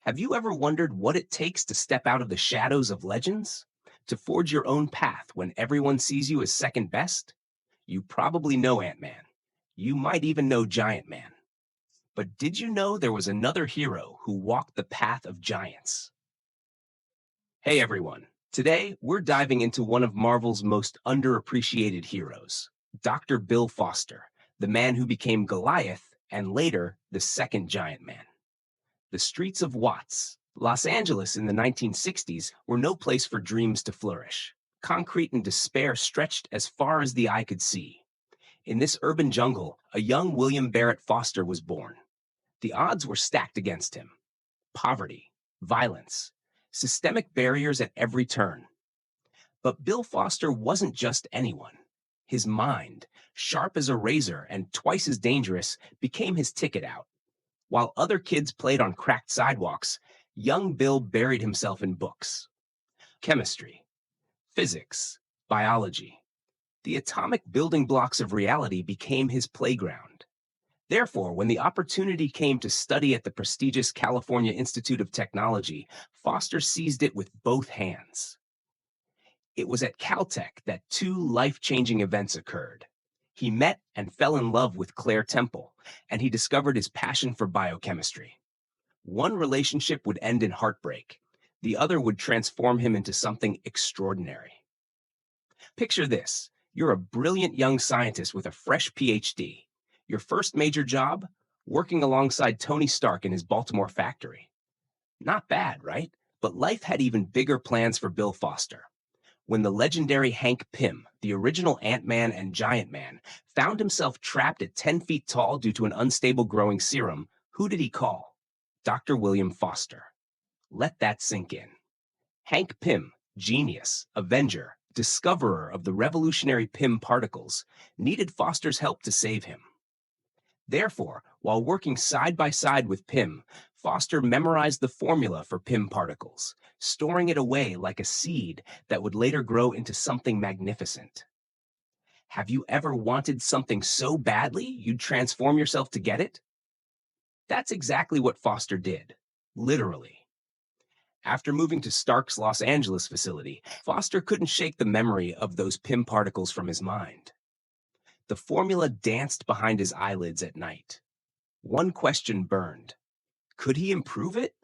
Have you ever wondered what it takes to step out of the shadows of legends? To forge your own path when everyone sees you as second best? You probably know Ant-Man. You might even know Giant Man. But did you know there was another hero who walked the path of giants? Hey everyone. Today, we're diving into one of Marvel's most underappreciated heroes, Dr. Bill Foster, the man who became Goliath and later the second Giant Man. The streets of Watts, Los Angeles in the 1960s were no place for dreams to flourish. Concrete and despair stretched as far as the eye could see. In this urban jungle, a young William Barrett Foster was born. The odds were stacked against him. Poverty, violence, systemic barriers at every turn. But Bill Foster wasn't just anyone. His mind, sharp as a razor and twice as dangerous, became his ticket out. While other kids played on cracked sidewalks, young Bill buried himself in books. Chemistry, physics, biology. The atomic building blocks of reality became his playground. Therefore, when the opportunity came to study at the prestigious California Institute of Technology, Foster seized it with both hands. It was at Caltech that two life-changing events occurred. He met and fell in love with Claire Temple, and he discovered his passion for biochemistry. One relationship would end in heartbreak. The other would transform him into something extraordinary. Picture this. You're a brilliant young scientist with a fresh PhD. Your first major job? Working alongside Tony Stark in his Baltimore factory. Not bad, right? But life had even bigger plans for Bill Foster. When the legendary Hank Pym, the original Ant-Man and Giant Man, found himself trapped at 10 feet tall due to an unstable growing serum, who did he call? Dr. William Foster. Let that sink in. Hank Pym, genius, avenger, discoverer of the revolutionary Pym Particles, needed Foster's help to save him. Therefore, while working side by side with Pym, Foster memorized the formula for Pym Particles, storing it away like a seed that would later grow into something magnificent. Have you ever wanted something so badly you'd transform yourself to get it? That's exactly what Foster did, literally. After moving to Stark's Los Angeles facility, Foster couldn't shake the memory of those Pym particles from his mind. The formula danced behind his eyelids at night. One question burned. Could he improve it?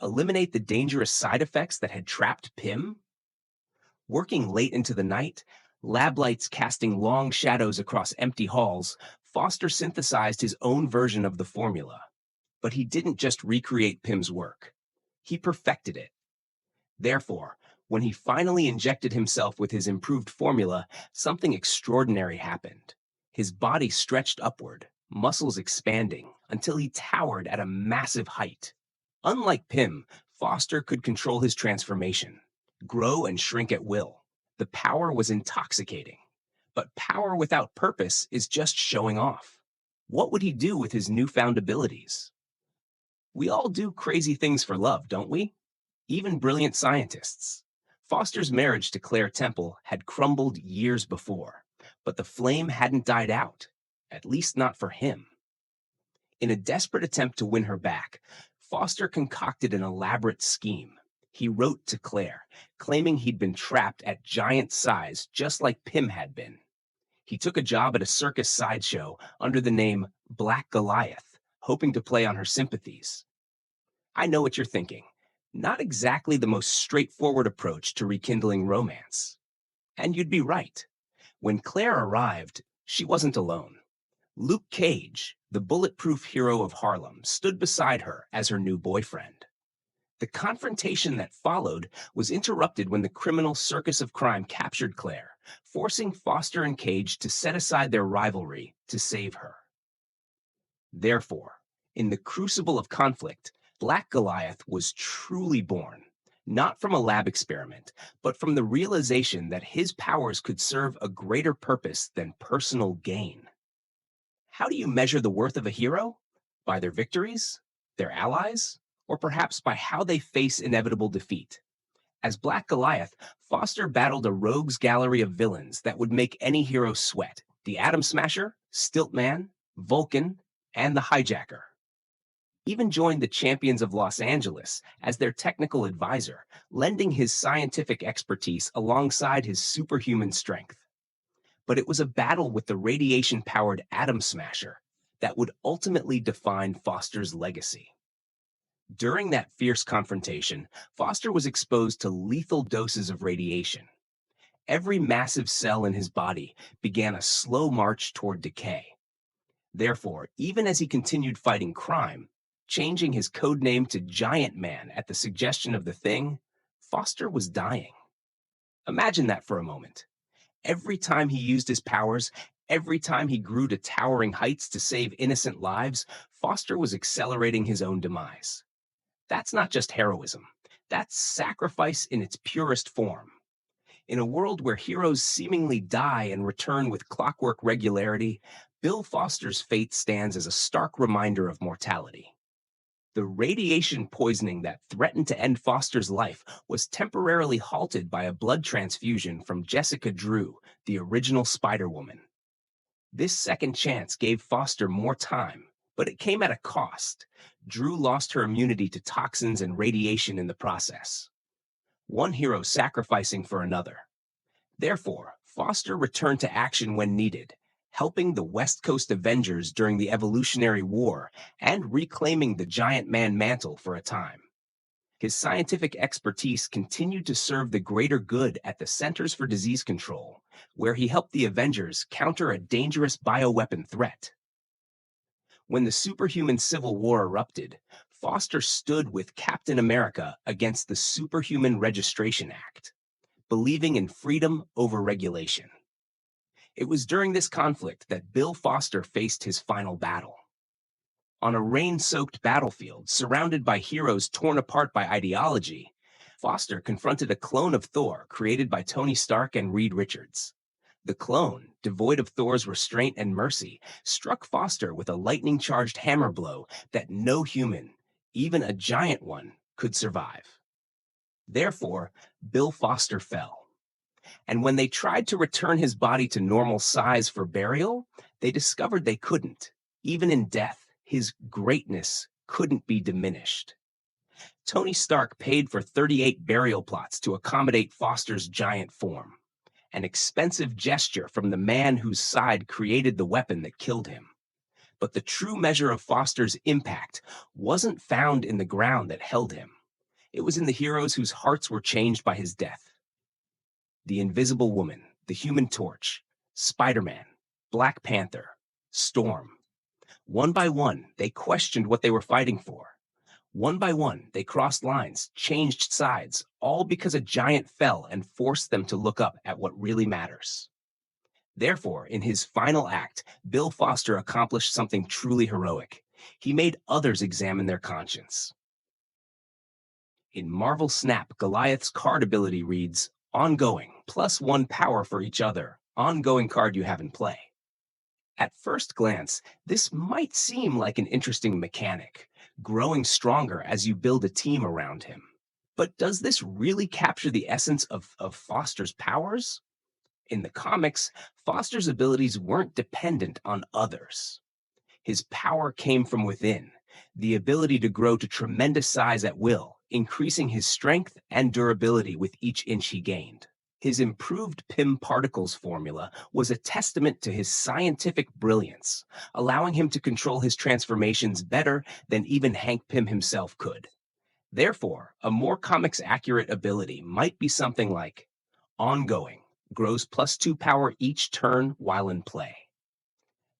Eliminate the dangerous side effects that had trapped Pym? Working late into the night, lab lights casting long shadows across empty halls, Foster synthesized his own version of the formula. But he didn't just recreate Pym's work. He perfected it. Therefore, when he finally injected himself with his improved formula, something extraordinary happened. His body stretched upward, muscles expanding, until he towered at a massive height. Unlike Pym, Foster could control his transformation, grow and shrink at will. The power was intoxicating. But power without purpose is just showing off. What would he do with his newfound abilities? We all do crazy things for love, don't we? Even brilliant scientists. Foster's marriage to Claire Temple had crumbled years before, but the flame hadn't died out, at least not for him. In a desperate attempt to win her back, Foster concocted an elaborate scheme. He wrote to Claire, claiming he'd been trapped at giant size just like Pym had been. He took a job at a circus sideshow under the name Black Goliath, hoping to play on her sympathies. I know what you're thinking. Not exactly the most straightforward approach to rekindling romance. And you'd be right. When Claire arrived, she wasn't alone. Luke Cage, the bulletproof hero of Harlem, stood beside her as her new boyfriend. The confrontation that followed was interrupted when the criminal circus of crime captured Claire, forcing Foster and Cage to set aside their rivalry to save her. Therefore, in the crucible of conflict, Black Goliath was truly born, not from a lab experiment, but from the realization that his powers could serve a greater purpose than personal gain. How do you measure the worth of a hero? By their victories? Their allies? Or perhaps by how they face inevitable defeat? As Black Goliath, Foster battled a rogues gallery of villains that would make any hero sweat. The Atom Smasher, Stilt Man, Vulcan, and the Hijacker. even joined the Champions of Los Angeles as their technical advisor, lending his scientific expertise alongside his superhuman strength. But it was a battle with the radiation-powered atom smasher that would ultimately define Foster's legacy. During that fierce confrontation, Foster was exposed to lethal doses of radiation. Every massive cell in his body began a slow march toward decay. Therefore, even as he continued fighting crime, changing his code name to Giant Man at the suggestion of the Thing, Foster was dying. Imagine that for a moment. Every time he used his powers, every time he grew to towering heights to save innocent lives, Foster was accelerating his own demise. That's not just heroism. That's sacrifice in its purest form. In a world where heroes seemingly die and return with clockwork regularity, Bill Foster's fate stands as a stark reminder of mortality. The radiation poisoning that threatened to end Foster's life was temporarily halted by a blood transfusion from Jessica Drew, the original Spider-Woman. This second chance gave Foster more time, but it came at a cost. Drew lost her immunity to toxins and radiation in the process. One hero sacrificing for another. Therefore, Foster returned to action when needed, helping the West Coast Avengers during the Evolutionary War and reclaiming the Giant Man mantle for a time. His scientific expertise continued to serve the greater good at the Centers for Disease Control, where he helped the Avengers counter a dangerous bioweapon threat. When the superhuman Civil War erupted, Foster stood with Captain America against the Superhuman Registration Act, believing in freedom over regulation. It was during this conflict that Bill Foster faced his final battle. On a rain-soaked battlefield, surrounded by heroes torn apart by ideology, Foster confronted a clone of Thor created by Tony Stark and Reed Richards. The clone, devoid of Thor's restraint and mercy, struck Foster with a lightning-charged hammer blow that no human, even a giant one, could survive. Therefore, Bill Foster fell. And when they tried to return his body to normal size for burial, they discovered they couldn't. Even in death, his greatness couldn't be diminished. Tony Stark paid for 38 burial plots to accommodate Foster's giant form, an expensive gesture from the man whose side created the weapon that killed him. But the true measure of Foster's impact wasn't found in the ground that held him. It was in the heroes whose hearts were changed by his death. The Invisible Woman, the Human Torch, Spider-Man, Black Panther, Storm. One by one, they questioned what they were fighting for. One by one, they crossed lines, changed sides, all because a giant fell and forced them to look up at what really matters. Therefore, in his final act, Bill Foster accomplished something truly heroic. He made others examine their conscience. In Marvel Snap, Goliath's card ability reads, Ongoing, +1 power for each other, ongoing card you have in play. At first glance, this might seem like an interesting mechanic, growing stronger as you build a team around him. But does this really capture the essence of Foster's powers? In the comics, Foster's abilities weren't dependent on others. His power came from within, the ability to grow to tremendous size at will, increasing his strength and durability with each inch he gained. His improved Pym Particles formula was a testament to his scientific brilliance, allowing him to control his transformations better than even Hank Pym himself could. Therefore, a more comics-accurate ability might be something like, Ongoing, grows +2 power each turn while in play.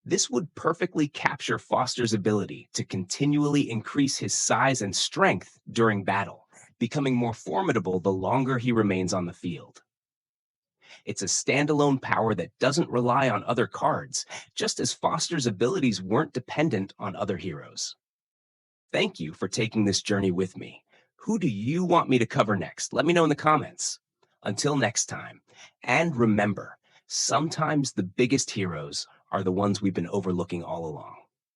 This would perfectly capture Foster's ability to continually increase his size and strength during battle, becoming more formidable the longer he remains on the field. It's a standalone power that doesn't rely on other cards, just as Foster's abilities weren't dependent on other heroes. Thank you for taking this journey with me. Who do you want me to cover next? Let me know in the comments. Until next time, and remember, sometimes the biggest heroes are the ones we've been overlooking all along.